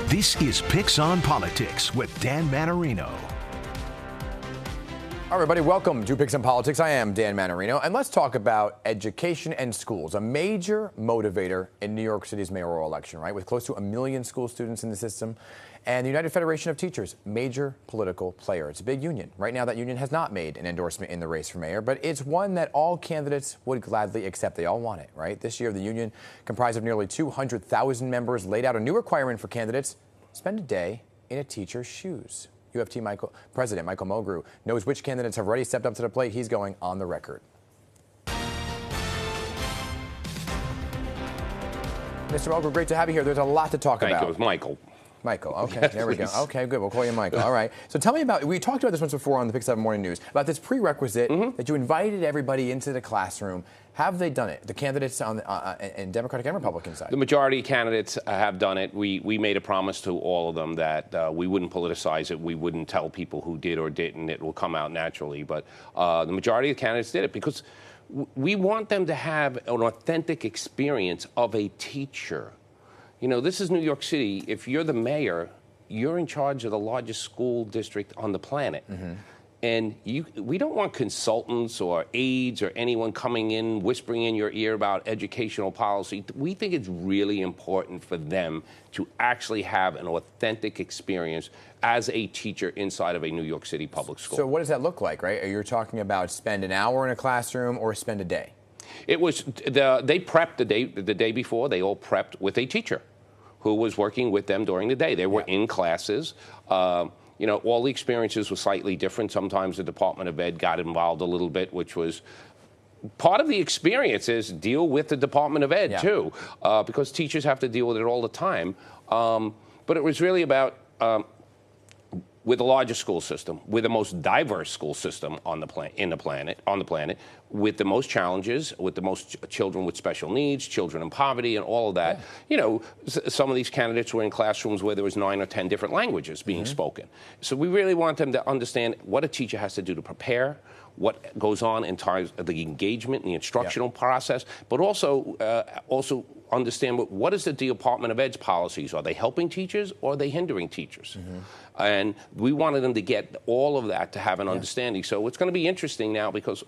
This is Picks on Politics with Dan Manarino. All right, everybody, welcome to Picks on Politics. I am Dan Manarino, and let's talk about education and schools, a major motivator in New York City's mayoral election, right? With close to 1 million school students in the system, and the United Federation of Teachers, major political player. It's a big union. Right now, that union has not made an endorsement in the race for mayor, but it's one that all candidates would gladly accept. They all want it, right? This year, the union, comprised of nearly 200,000 members, laid out a new requirement for candidates: spend a day in a teacher's shoes. UFT President Michael Mulgrew knows which candidates have already stepped up to the plate. He's going on the record. Mr. Mulgrew, great to have you here. There's a lot to talk about. Thank you. It was Michael. Michael, okay, Yes, there we go. please. Okay, good. We'll call you Michael. All right. So tell me about, we talked about this once before on the Pix 7 Morning News, about this prerequisite that you invited everybody into the classroom. Have they done it? The candidates on and Democratic and Republican side? The majority of candidates have done it. We made a promise to all of them that we wouldn't politicize it. We wouldn't tell people who did or didn't. It will come out naturally. But the majority of candidates did it because we want them to have an authentic experience of a teacher. You know, this is New York City. If you're the mayor, you're in charge of the largest school district on the planet. And we don't want consultants or aides or anyone coming in whispering in your ear about educational policy. We think it's really important for them to actually have an authentic experience as a teacher inside of a New York City public school. So what does that look like, right? Are you talking about spend an hour in a classroom or spend a day? It was they prepped the day before. They all prepped with a teacher who was working with them during the day. They were in classes. You know, all the experiences were slightly different. Sometimes the Department of Ed got involved a little bit, which was part of the experience is deal with the Department of Ed too, because teachers have to deal with it all the time. But it was really about with the largest school system, with the most diverse school system on the planet, with the most challenges, with the most children with special needs, children in poverty, and all of that. You know, some of these candidates were in classrooms where there was 9 or 10 different languages being spoken. So we really want them to understand what a teacher has to do to prepare, what goes on in terms of the engagement and the instructional process, but also understand what is the Department of Ed's policies. Are they helping teachers or are they hindering teachers? And we wanted them to get all of that to have an understanding. So it's going to be interesting now because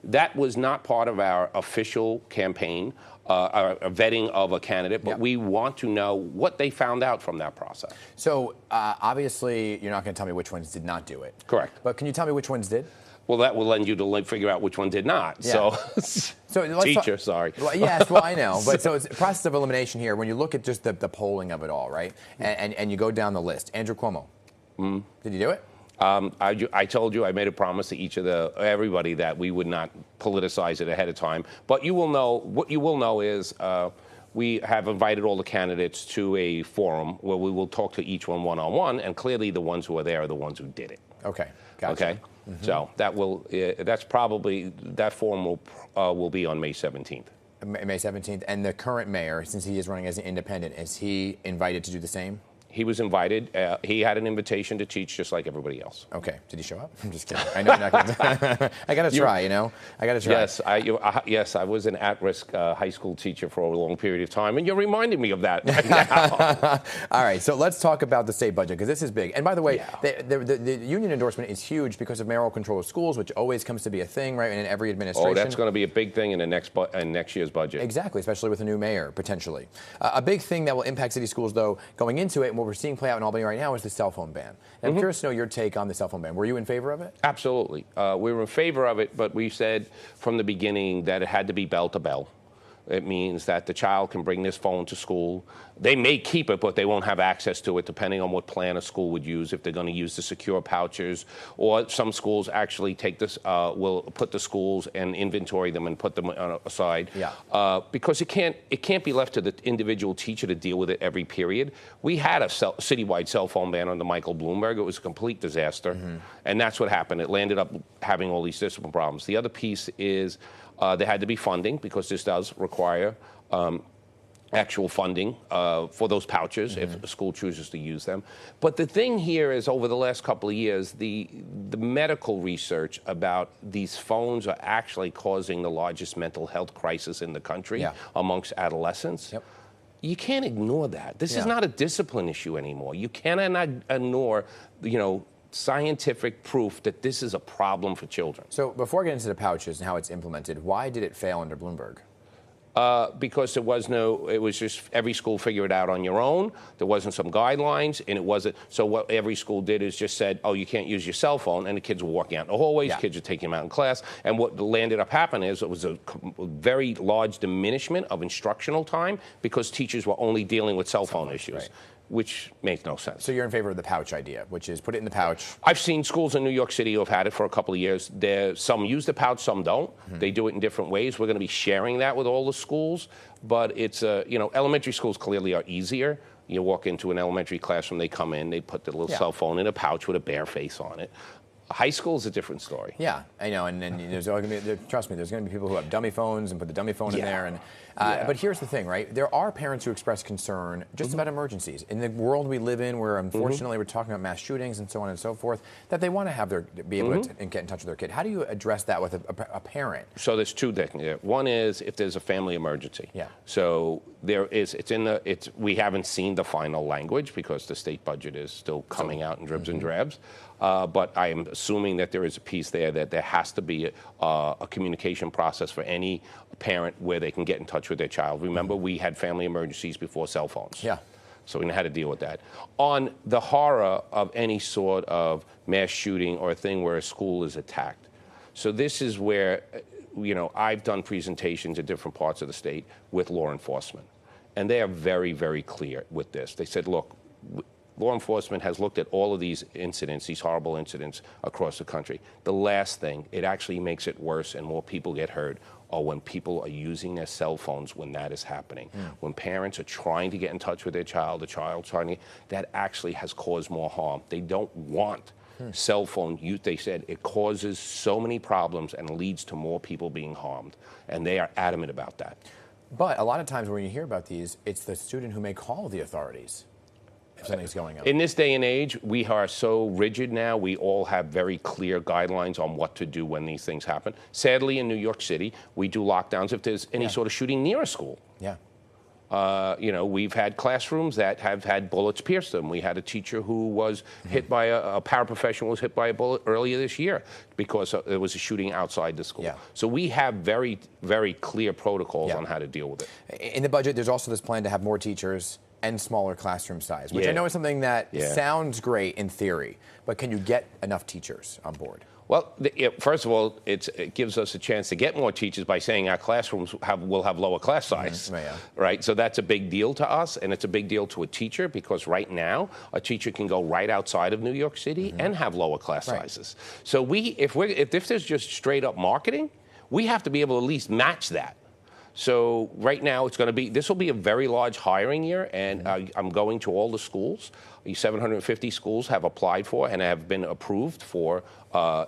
that was not part of our official campaign, a vetting of a candidate, but we want to know what they found out from that process. So obviously you're not going to tell me which ones did not do it. Correct. But can you tell me which ones did? Well, that will lend you to figure out which one did not. So teacher, sorry. Well, yes, well, I know. But so it's a process of elimination here. When you look at just the polling of it all, right, and you go down the list. Andrew Cuomo, did you do it? I told you I made a promise to everybody that we would not politicize it ahead of time. But what you will know is we have invited all the candidates to a forum where we will talk to each one-on-one, and clearly the ones who are there are the ones who did it. Okay, gotcha. Okay. So that's probably, that forum will be on May 17th. May 17th. And the current mayor, since he is running as an independent, is he invited to do the same? He was invited. He had an invitation to teach just like everybody else. Okay. Did he show up? I'm just kidding. I know you're not going to. I got to try, you know. I got to try. Yes, I was an at-risk high school teacher for a long period of time, and you're reminding me of that right now. All right. So let's talk about the state budget, because this is big. And by the way, the union endorsement is huge because of mayoral control of schools, which always comes to be a thing, right, in every administration. Oh, that's going to be a big thing in the next year's budget. Exactly, especially with a new mayor, potentially. A big thing that will impact city schools, though, going into it, and what we're seeing play out in Albany right now is the cell phone ban. And I'm curious to know your take on the cell phone ban. Were you in favor of it? Absolutely. We were in favor of it, but we said from the beginning that it had to be bell to bell. It means that the child can bring this phone to school. They may keep it, but they won't have access to it depending on what plan a school would use, if they're going to use the secure pouches, or some schools actually take this, will put the schools and inventory them and put them aside. Because it can't be left to the individual teacher to deal with it every period. We had a citywide cell phone ban under Michael Bloomberg. It was a complete disaster, and that's what happened. It landed up having all these discipline problems. The other piece is there had to be funding, because this does require actual funding for those pouches if a school chooses to use them. But the thing here is, over the last couple of years, the medical research about these phones are actually causing the largest mental health crisis in the country amongst adolescents. you can't ignore that. This is not a discipline issue anymore. You cannot ignore, scientific proof that this is a problem for children. So before I get into the pouches and how it's implemented, why did it fail under Bloomberg? Because it was just every school figure it out on your own. There wasn't some guidelines, and it wasn't. So what every school did is just said, oh, you can't use your cell phone, and the kids were walking out in the hallways, kids were taking them out in class, and what landed up happening is it was a very large diminishment of instructional time because teachers were only dealing with cell phone issues. Right. Which makes no sense. So you're in favor of the pouch idea, which is put it in the pouch. I've seen schools in New York City who have had it for a couple of years. Some use the pouch, some don't. They do it in different ways. We're going to be sharing that with all the schools. But it's, elementary schools clearly are easier. You walk into an elementary classroom, they come in, they put the little cell phone in a pouch with a bare face on it. High school is a different story. Yeah, I know, and there's going to be, trust me, there's going to be people who have dummy phones and put the dummy phone in there. And but here's the thing, right? There are parents who express concern just about emergencies in the world we live in, where unfortunately we're talking about mass shootings and so on and so forth. That they want to be able to get in touch with their kid. How do you address that with a parent? So there's two things there. One is if there's a family emergency. Yeah. So there is. We haven't seen the final language because the state budget is still coming out in dribs and drabs. But I am assuming that there is a piece there that there has to be a communication process for any parent where they can get in touch with their child. Remember, we had family emergencies before cell phones. Yeah. So we know how to deal with that. On the horror of any sort of mass shooting or a thing where a school is attacked. So this is where, I've done presentations in different parts of the state with law enforcement. And they are very, very clear with this. They said, look, law enforcement has looked at all of these incidents, these horrible incidents across the country. The last thing, it actually makes it worse and more people get hurt, are when people are using their cell phones when that is happening. When parents are trying to get in touch with their child, the child that actually has caused more harm. They don't want cell phone use. They said it causes so many problems and leads to more people being harmed. And they are adamant about that. But a lot of times when you hear about these, it's the student who may call the authorities if something's going on. In this day and age, we are so rigid now. We all have very clear guidelines on what to do when these things happen. Sadly, in New York City, we do lockdowns if there's any sort of shooting near a school. Yeah. We've had classrooms that have had bullets pierce them. We had a teacher who was hit by a paraprofessional was hit by a bullet earlier this year because there was a shooting outside the school. Yeah. So we have very, very clear protocols on how to deal with it. In the budget, there's also this plan to have more teachers and smaller classroom size, which I know is something that sounds great in theory, but can you get enough teachers on board? Well, first of all, it gives us a chance to get more teachers by saying our classrooms will have lower class size, right? So that's a big deal to us, and it's a big deal to a teacher because right now a teacher can go right outside of New York City and have lower class sizes. So if there's just straight up marketing, we have to be able to at least match that. So right now this will be a very large hiring year, and I'm going to all the schools. 750 schools have applied for and have been approved for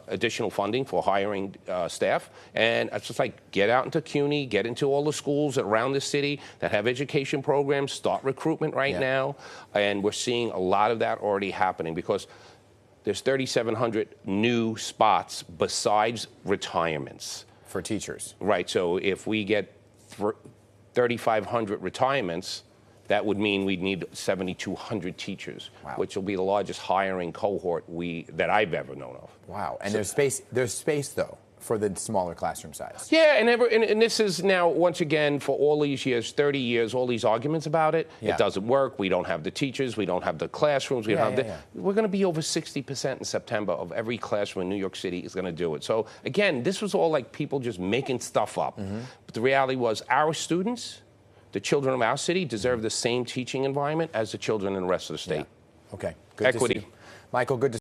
additional funding for hiring staff. And it's just like get out into CUNY, get into all the schools around the city that have education programs, start recruitment right now. And we're seeing a lot of that already happening because there's 3,700 new spots besides retirements. For teachers. Right, so if we get 3,500 retirements, that would mean we'd need 7,200 teachers, which will be the largest hiring cohort that I've ever known of. Wow, and there's space though for the smaller classroom size. Yeah, and this is now, once again, for all these years, 30 years, all these arguments about it. It doesn't work. We don't have the teachers. We don't have the classrooms. We don't have We're going to be over 60% in September of every classroom in New York City is going to do it. So, again, this was all like people just making stuff up. But the reality was our students, the children of our city, deserve the same teaching environment as the children in the rest of the state. Okay. Good Equity. To see you. Michael, good to